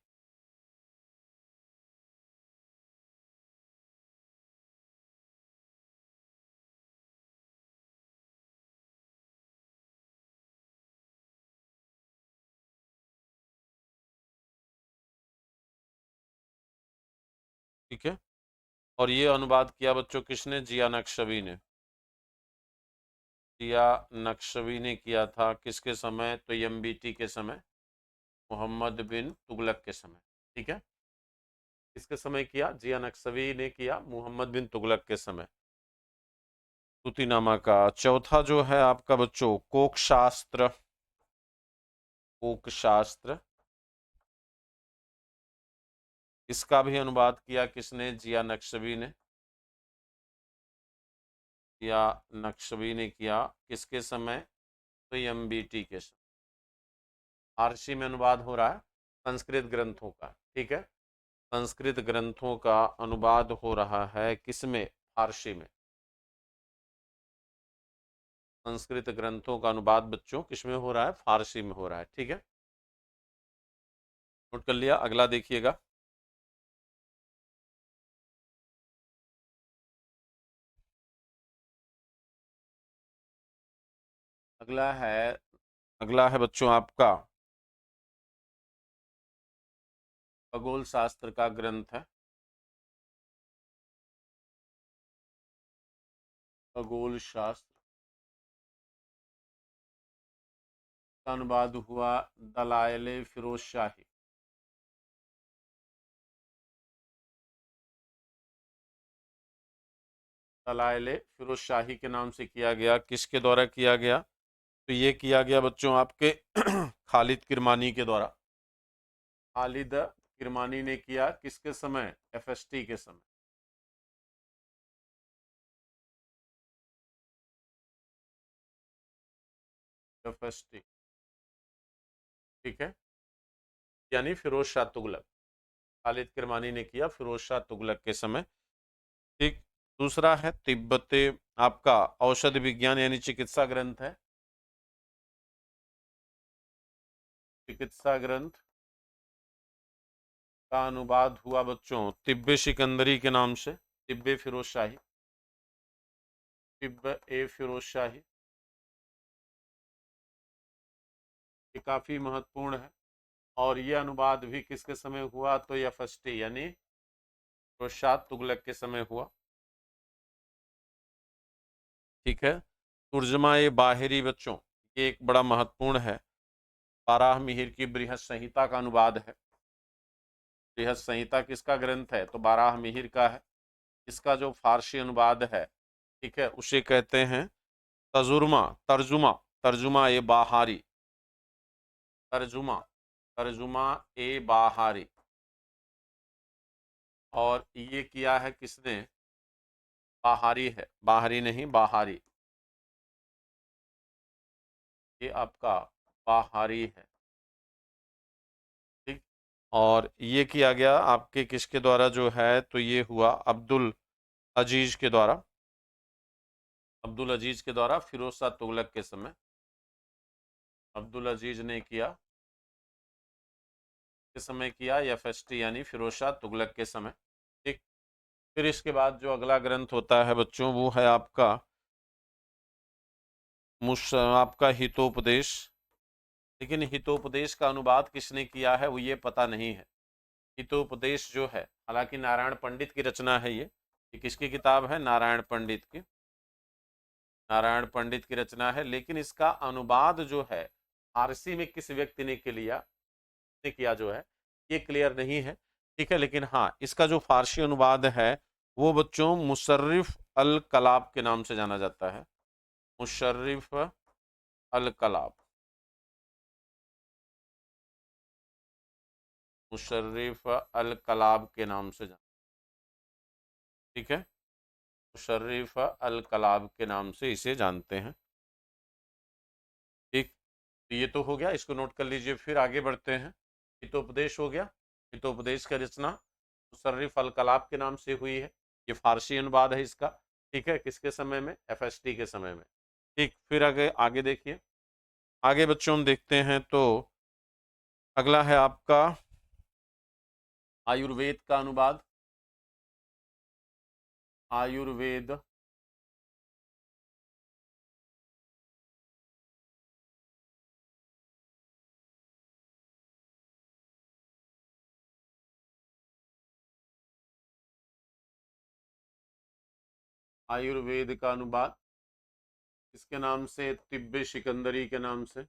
ठीक है। और ये अनुवाद किया बच्चों किसने, जिया नक्शवी ने, जिया नक्शवी ने किया था, किसके समय, तो यमबीटी के समय, मोहम्मद बिन तुगलक के समय, ठीक है। किसके समय किया, जिया नक्शवी ने किया मोहम्मद बिन तुगलक के समय, तूतीनामा का। चौथा जो है आपका बच्चों कोक शास्त्र, कोक शास्त्र, इसका भी अनुवाद किया किसने, जिया नक्शवी ने, जिया नक्शवी ने किया, किसके समय, तो एमबीटी के समय। फारसी में अनुवाद हो रहा है संस्कृत ग्रंथों का, ठीक है। संस्कृत ग्रंथों का अनुवाद हो रहा है किसमें, फारसी में, संस्कृत ग्रंथों का अनुवाद बच्चों किसमें हो रहा है? फारसी में हो रहा है। ठीक है, नोट कर लिया। अगला देखिएगा, अगला है अगला है बच्चों आपका खगोल शास्त्र का ग्रंथ है। खगोल शास्त्र का अनुवाद हुआ दलाइल फिरोज शाही। दलाइल फिरोज शाही के नाम से किया गया। किसके द्वारा किया गया? तो ये किया गया बच्चों आपके खालिद किरमानी के द्वारा। खालिद किरमानी ने किया किसके समय? एफएसटी के समय। एफएसटी, ठीक है, यानी फिरोज शाह तुगलक। खालिद किरमानी ने किया फिरोज शाह तुगलक के समय। ठीक। दूसरा है तिब्बत आपका औषध विज्ञान यानी चिकित्सा ग्रंथ है। चिकित्सा ग्रंथ का अनुवाद हुआ बच्चों तिब्बे सिकंदरी के नाम से। तिब्बे फिरोज शाही, तिब्बे ए फिरोज शाही, ये काफी महत्वपूर्ण है। और ये अनुवाद भी किसके समय हुआ? तो यह फर्स्ट यानी फिरोज शाह तुगलक के समय हुआ। ठीक है। तुर्जमा ए बाहरी बच्चों, ये एक बड़ा महत्वपूर्ण है। बाराह मिहिर की बृहद संहिता का अनुवाद है। बृहद संहिता किसका ग्रंथ है? तो बाराह मिहिर का है। इसका जो फारसी अनुवाद है, ठीक है, उसे कहते हैं तजुर्मा, तर्जुमा, तर्जुमा ए बाहारी, तर्जुमा, तर्जुमा ए बाहारी। और ये किया है किसने? बाहारी है, बाहरी नहीं, बाहारी। ये आपका बाहारी है। ठीक। और ये किया गया आपके किसके द्वारा जो है? तो ये हुआ अब्दुल अजीज के द्वारा। अब्दुल अजीज के द्वारा फिरोज शाह तुगलक के समय अब्दुल अजीज ने किया। के समय किया एफएसटी यानी फिरोज शाह तुगलक के समय। ठीक। फिर इसके बाद जो अगला ग्रंथ होता है बच्चों वो है आपका आपका हितोपदेश। लेकिन हितोपदेश का अनुवाद किसने किया है वो ये पता नहीं है। हितोपदेश जो है, हालांकि नारायण पंडित की रचना है ये किसकी किताब है? नारायण पंडित की। नारायण पंडित की रचना है, लेकिन इसका अनुवाद जो है फारसी में किस व्यक्ति ने किया जो है ये क्लियर नहीं है। ठीक है, लेकिन हाँ इसका जो फारसी अनुवाद है वो बच्चों मुशर्रिफ अल कलाब के नाम से जाना जाता है। मुशर्रिफ अल कलाब, मुशर्रिफ अल कलाब के नाम से जाना। ठीक है, मुशर्रिफ अल कलाब के नाम से इसे जानते हैं। ठीक। तो ये तो हो गया, इसको नोट कर लीजिए। फिर आगे बढ़ते हैं। हितोपदेश हो गया। हितोपदेश का रचना मुशर्रिफ अल कलाब के नाम से हुई है। ये फारसी अनुवाद है इसका। ठीक है, किसके समय में? एफएसटी के समय में। ठीक। फिर आगे आगे देखिए। आगे बच्चों हम देखते हैं तो अगला है आपका आयुर्वेद का अनुवाद। आयुर्वेद, आयुर्वेद का अनुवाद किसके नाम से? तिब्बे सिकंदरी के नाम से।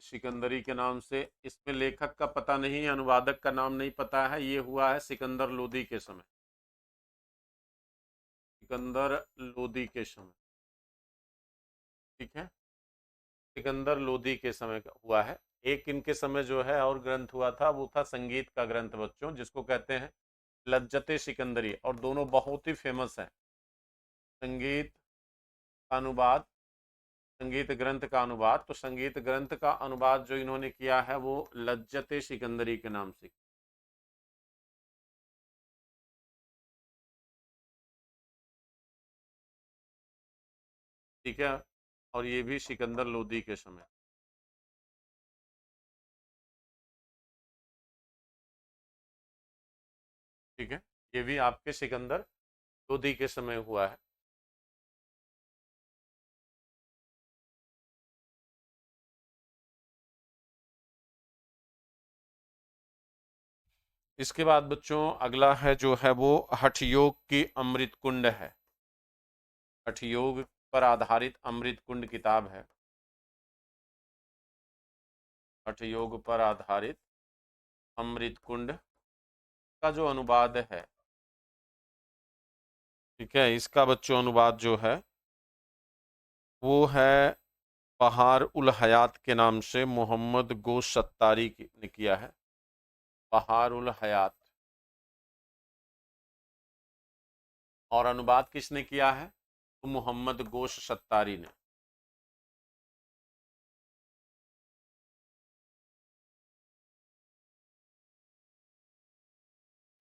सिकंदरी के नाम से। इसमें लेखक का पता नहीं है, अनुवादक का नाम नहीं पता है। ये हुआ है सिकंदर लोदी के समय। सिकंदर लोदी के समय। ठीक है, सिकंदर लोदी के समय का हुआ है। एक इनके समय जो है और ग्रंथ हुआ था वो था संगीत का ग्रंथ बच्चों, जिसको कहते हैं लज्जते सिकंदरी, और दोनों बहुत ही फेमस हैं। संगीत का अनुवाद, संगीत ग्रंथ का अनुवाद। तो संगीत ग्रंथ का अनुवाद जो इन्होंने किया है वो लज्जते सिकंदरी के नाम से। ठीक है, और ये भी सिकंदर लोदी के समय। ठीक है, ये भी आपके सिकंदर लोदी के समय हुआ है। इसके बाद बच्चों अगला है जो है वो हठ योग की अमृत कुंड है। हठ योग पर आधारित अमृत कुंड किताब है। हठ योग पर आधारित अमृत कुंड का जो अनुवाद है, ठीक है, इसका बच्चों अनुवाद जो है वो है बहार उल हयात के नाम से मोहम्मद गोश सत्तारी ने किया है। बहार उल हयात। और अनुवाद किसने किया है? तो मोहम्मद गोश सत्तारी ने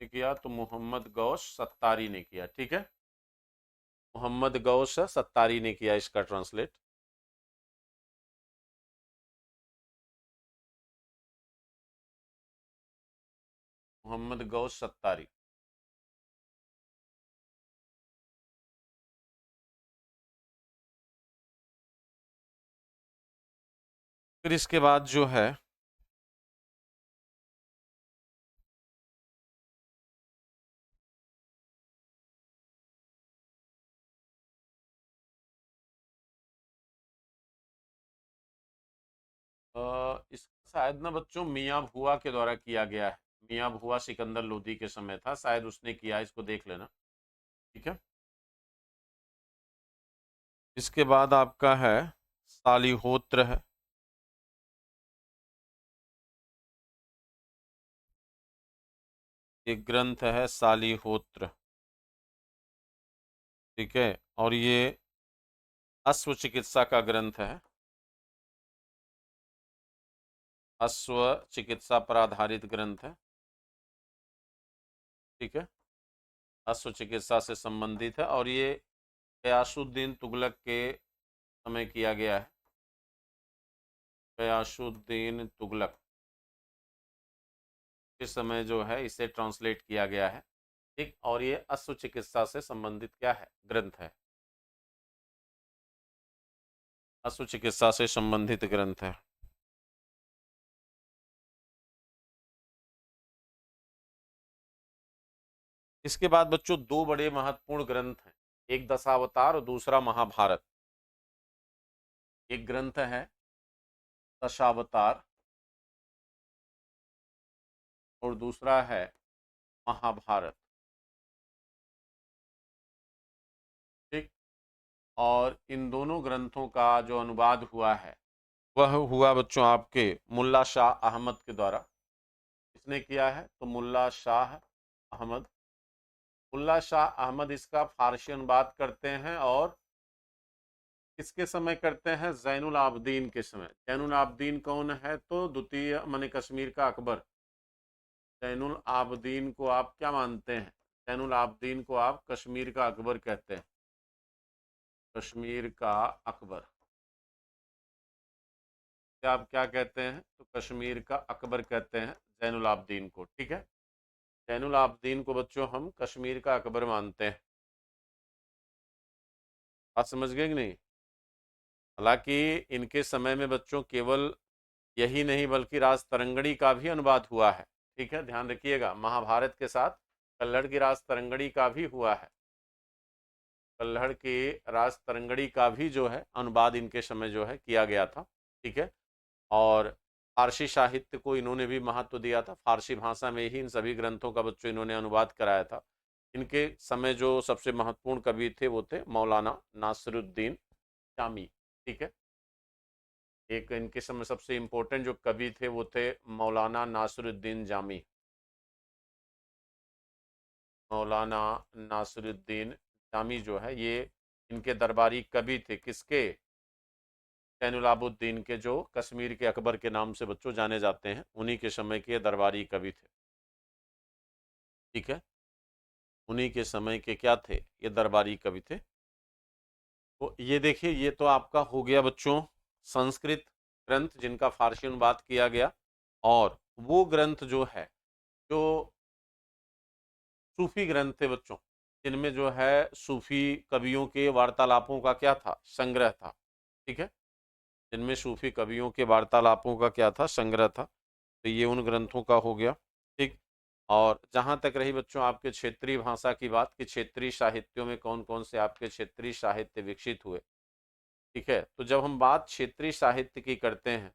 किया, तो मोहम्मद गौश सत्तारी ने किया। ठीक है, मोहम्मद गौश सत्तारी ने किया इसका ट्रांसलेट। मोहम्मद गौश सत्तारी। फिर इसके बाद जो है इसका शायद ना बच्चों मियाँ भुआ के द्वारा किया गया है। मियाँ भुआ सिकंदर लोदी के समय था, शायद उसने किया, इसको देख लेना। ठीक है, इसके बाद आपका है सालिहोत्र है। एक ग्रंथ है सालिहोत्र। ठीक है, और ये अश्व चिकित्सा का ग्रंथ है। अश्व चिकित्सा पर आधारित ग्रंथ है। ठीक है, अश्व चिकित्सा से संबंधित है और ये गयासुद्दीन तुगलक के समय किया गया है। गयासुद्दीन तुगलक के समय जो है इसे ट्रांसलेट किया गया है। ठीक, और ये अश्व चिकित्सा से संबंधित क्या है? ग्रंथ है। अश्व चिकित्सा से संबंधित ग्रंथ है। इसके बाद बच्चों दो बड़े महत्वपूर्ण ग्रंथ हैं, एक दशावतार और दूसरा महाभारत। एक ग्रंथ है दशावतार और दूसरा है महाभारत। ठीक, और इन दोनों ग्रंथों का जो अनुवाद हुआ है वह हुआ बच्चों आपके मुल्ला शाह अहमद के द्वारा। किसने किया है? तो मुल्ला शाह अहमद। मुल्ला शाह अहमद इसका फारसी अनुवाद करते हैं और किसके समय करते हैं? जैनुल आबदीन के समय। जैनुल आबदीन कौन है? तो द्वितीय माने कश्मीर का अकबर। जैनुल आबदीन को आप क्या मानते हैं? जैनुल आबदीन को आप कश्मीर का अकबर कहते हैं। कश्मीर का अकबर, क्या आप क्या कहते हैं? तो कश्मीर का अकबर कहते हैं जैनुल आबदीन को। ठीक है, जैनुल आबदीन को बच्चों हम कश्मीर का अकबर मानते हैं। बात समझ गए कि नहीं? हालांकि इनके समय में बच्चों केवल यही नहीं बल्कि राज तरंगड़ी का भी अनुवाद हुआ है। ठीक है, ध्यान रखिएगा, महाभारत के साथ कल्हड़ की राज तरंगड़ी का भी हुआ है। कल्हड़ के राज तरंगड़ी का भी जो है अनुवाद इनके समय जो है किया गया था। ठीक है, और फारसी साहित्य को इन्होंने भी महत्व दिया था। फारसी भाषा में ही इन सभी ग्रंथों का बच्चों इन्होंने अनुवाद कराया था। इनके समय जो सबसे महत्वपूर्ण कवि थे वो थे मौलाना नासिरुद्दीन जामी। ठीक है, एक इनके समय सबसे इम्पोर्टेंट जो कवि थे वो थे मौलाना नासिरुद्दीन जामी। मौलाना नासिरुद्दीन जामी जो है ये इनके दरबारी कवि थे। किसके? जैनुलाबुद्दीन के, जो कश्मीर के अकबर के नाम से बच्चों जाने जाते हैं, उन्हीं के समय के दरबारी कवि थे। ठीक है, उन्हीं के समय के क्या थे? ये दरबारी कवि थे। तो ये देखिए, ये तो आपका हो गया बच्चों संस्कृत ग्रंथ जिनका फारसी अनुवाद किया गया। और वो ग्रंथ जो है, जो सूफी ग्रंथ थे बच्चों, जिनमें जो है सूफी कवियों के वार्तालापों का क्या था, संग्रह था। ठीक है, जिनमें सूफी कवियों के वार्तालापों का क्या था, संग्रह था। तो ये उन ग्रंथों का हो गया। ठीक। और जहां तक रही बच्चों आपके क्षेत्रीय भाषा की बात, कि क्षेत्रीय साहित्यों में कौन कौन से आपके क्षेत्रीय साहित्य विकसित हुए। ठीक है, तो जब हम बात क्षेत्रीय साहित्य की करते हैं,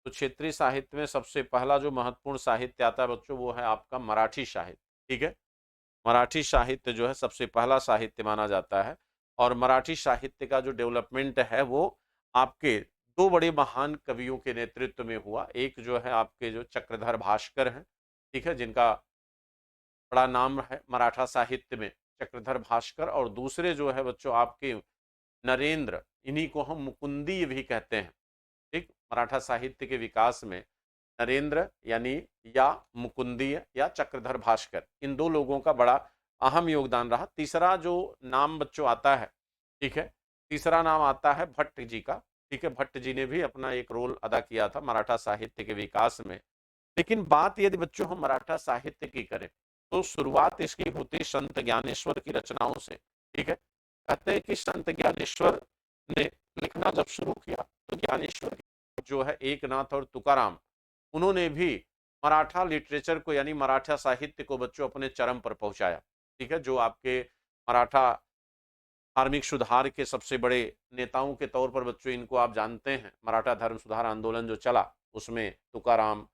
तो क्षेत्रीय साहित्य में सबसे पहला जो महत्वपूर्ण साहित्य आता है बच्चों, वो है आपका मराठी साहित्य। ठीक है, मराठी साहित्य जो है सबसे पहला साहित्य माना जाता है। और मराठी साहित्य का जो डेवलपमेंट है वो आपके दो बड़े महान कवियों के नेतृत्व में हुआ। एक जो है आपके जो चक्रधर भास्कर हैं, ठीक है, जिनका बड़ा नाम है मराठा साहित्य में, चक्रधर भास्कर। और दूसरे जो है बच्चों आपके नरेंद्र, इन्हीं को हम मुकुंदीय भी कहते हैं। ठीक, मराठा साहित्य के विकास में नरेंद्र यानी या मुकुंदीय या चक्रधर भास्कर, इन दो लोगों का बड़ा अहम योगदान रहा। तीसरा जो नाम बच्चों आता है, ठीक है, तीसरा नाम आता है भट्ट जी का। ठीक है, भट्ट जी ने भी अपना एक रोल अदा किया था मराठा साहित्य के विकास में। लेकिन बात यदि बच्चों हम मराठा साहित्य की करें, तो शुरुआत इसकी होती संत ज्ञानेश्वर की रचनाओं से। ठीक है, कहते हैं कि संत ज्ञानेश्वर ने लिखना जब शुरू किया, तो ज्ञानेश्वर जो है एकनाथ और तुकाराम, उन्होंने भी मराठा लिटरेचर को यानी मराठा साहित्य को बच्चों अपने चरम पर पहुंचाया। ठीक है, जो आपके मराठा धार्मिक सुधार के सबसे बड़े नेताओं के तौर पर बच्चों इनको आप जानते हैं। मराठा धर्म सुधार आंदोलन जो चला, उसमें तुकाराम,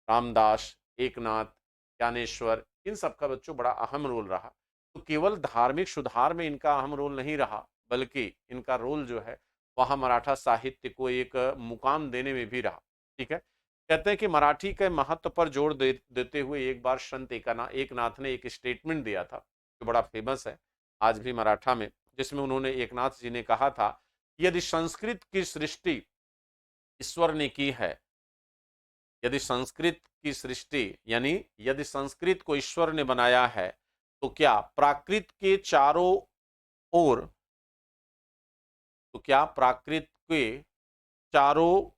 रामदास, एकनाथ, ज्ञानेश्वर, इन सबका बच्चों बड़ा अहम रोल रहा। तो केवल धार्मिक सुधार में इनका अहम रोल नहीं रहा, बल्कि इनका रोल जो है वह मराठा साहित्य को एक मुकाम देने में भी रहा। ठीक है, कहते हैं कि मराठी के महत्व पर जोर देते हुए एक बार संत एकनाथ ने एक स्टेटमेंट दिया था, जो बड़ा फेमस है आज भी मराठा में, जिसमें उन्होंने एकनाथ जी ने कहा था, यदि संस्कृत की सृष्टि ईश्वर ने की है, यदि संस्कृत की सृष्टि यानी यदि संस्कृत को ईश्वर ने बनाया है, तो क्या प्राकृत के चारों ओर, तो क्या प्राकृत के चारों,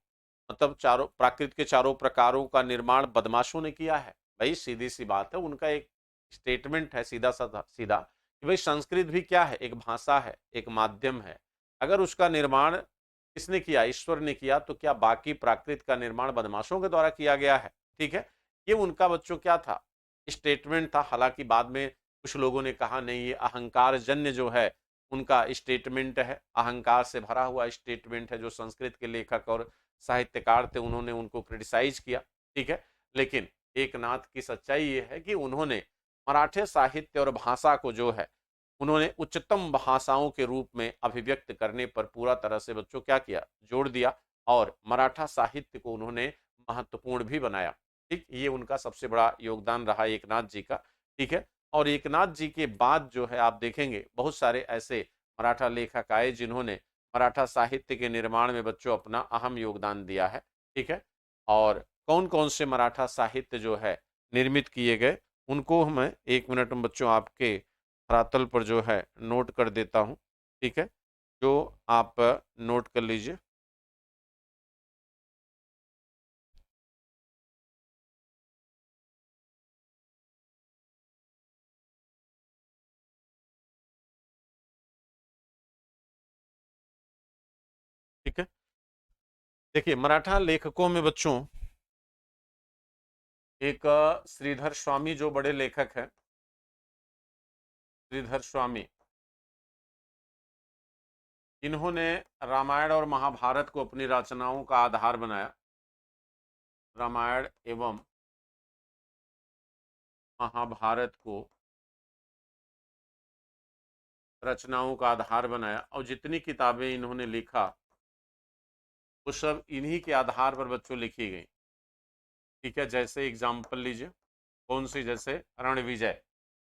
मतलब चारों प्राकृत के चारों प्रकारों का निर्माण बदमाशों ने किया है। भाई सीधी सी बात है, उनका एक स्टेटमेंट है सीधा साधा सीधा, कि भाई संस्कृत भी क्या है, एक भाषा है, एक माध्यम है। अगर उसका निर्माण किसने किया, ईश्वर ने किया, तो क्या बाकी प्राकृत का निर्माण बदमाशों के द्वारा किया गया है। ठीक है, ये उनका बच्चों क्या था, स्टेटमेंट था। हालांकि बाद में कुछ लोगों ने कहा नहीं, ये अहंकार जन्य जो है उनका स्टेटमेंट है, अहंकार से भरा हुआ स्टेटमेंट है। जो संस्कृत के लेखक और साहित्यकार थे उन्होंने उनको क्रिटिसाइज किया। ठीक है, लेकिन एक नाथ की सच्चाई ये है कि उन्होंने मराठे साहित्य और भाषा को जो है उन्होंने उच्चतम भाषाओं के रूप में अभिव्यक्त करने पर पूरा तरह से बच्चों क्या किया, जोड़ दिया। और मराठा साहित्य को उन्होंने महत्वपूर्ण भी बनाया। ठीक, ये उनका सबसे बड़ा योगदान रहा एकनाथ जी का। ठीक है, और एकनाथ जी के बाद जो है आप देखेंगे बहुत सारे ऐसे मराठा लेखक आए जिन्होंने मराठा साहित्य के निर्माण में बच्चों अपना अहम योगदान दिया है। ठीक है, और कौन कौन से मराठा साहित्य जो है निर्मित किए गए, उनको मैं एक मिनट में बच्चों आपके धरातल पर जो है नोट कर देता हूँ। ठीक है, जो आप नोट कर लीजिए। ठीक है, देखिए मराठा लेखकों में बच्चों एक श्रीधर स्वामी जो बड़े लेखक हैं, श्रीधर स्वामी, इन्होंने रामायण और महाभारत को अपनी रचनाओं का आधार बनाया। रामायण एवं महाभारत को रचनाओं का आधार बनाया, और जितनी किताबें इन्होंने लिखा वो सब इन्हीं के आधार पर बच्चों लिखी गई। ठीक है, जैसे एग्जाम्पल लीजिए, कौन सी, जैसे रण विजय।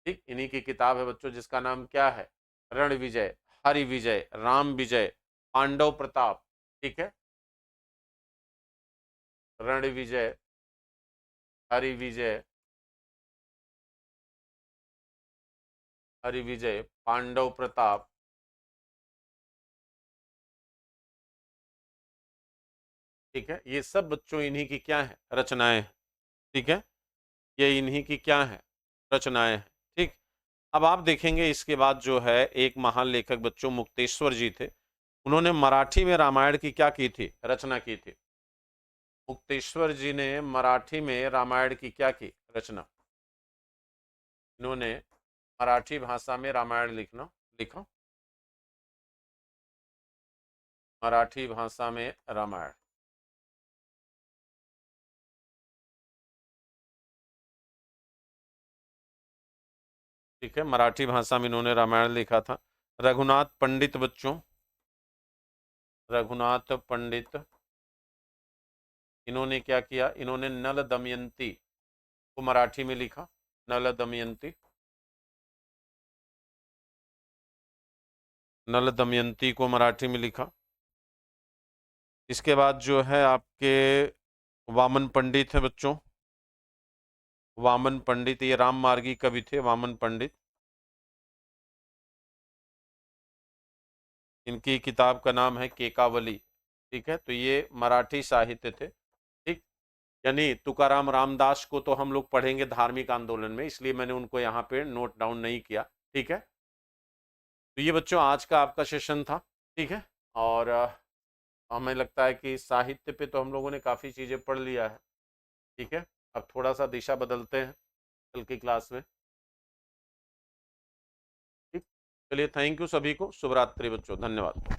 ठीक, इन्हीं की किताब है बच्चों जिसका नाम क्या है, रण विजय, हरि विजय, राम विजय, पांडव प्रताप। ठीक है, रण विजय, हरि विजय, हरि विजय, पांडव प्रताप, ठीक है, ये सब बच्चों इन्हीं की क्या है, रचनाएं हैं। ठीक है, ये इन्हीं की क्या है, रचनाएं हैं। ठीक, अब आप देखेंगे इसके बाद जो है एक महान लेखक बच्चों मुक्तेश्वर जी थे, उन्होंने मराठी में रामायण की क्या की थी, रचना की थी। मुक्तेश्वर जी ने मराठी में रामायण की क्या की, रचना। इन्होंने मराठी भाषा में रामायण लिखा, मराठी भाषा में रामायण। ठीक है, मराठी भाषा में इन्होंने रामायण लिखा था। रघुनाथ पंडित बच्चों, रघुनाथ पंडित, इन्होंने क्या किया, इन्होंने नल दमयंती को मराठी में लिखा, नल दमयंती, नल दमयंती को मराठी में लिखा। इसके बाद जो है आपके वामन पंडित हैं बच्चों, वामन पंडित, ये राम मार्गी कवि थे, वामन पंडित। इनकी किताब का नाम है केकावली। ठीक है, तो ये मराठी साहित्य थे। ठीक, यानी तुकाराम रामदास को तो हम लोग पढ़ेंगे धार्मिक आंदोलन में, इसलिए मैंने उनको यहाँ पे नोट डाउन नहीं किया। ठीक है, तो ये बच्चों आज का आपका सेशन था। ठीक है, और हमें लगता है कि साहित्य पे तो हम लोगों ने काफ़ी चीज़ें पढ़ लिया है। ठीक है, अब थोड़ा सा दिशा बदलते हैं कल की क्लास में। ठीक, चलिए, थैंक यू सभी को, शुभ रात्रि बच्चों, धन्यवाद।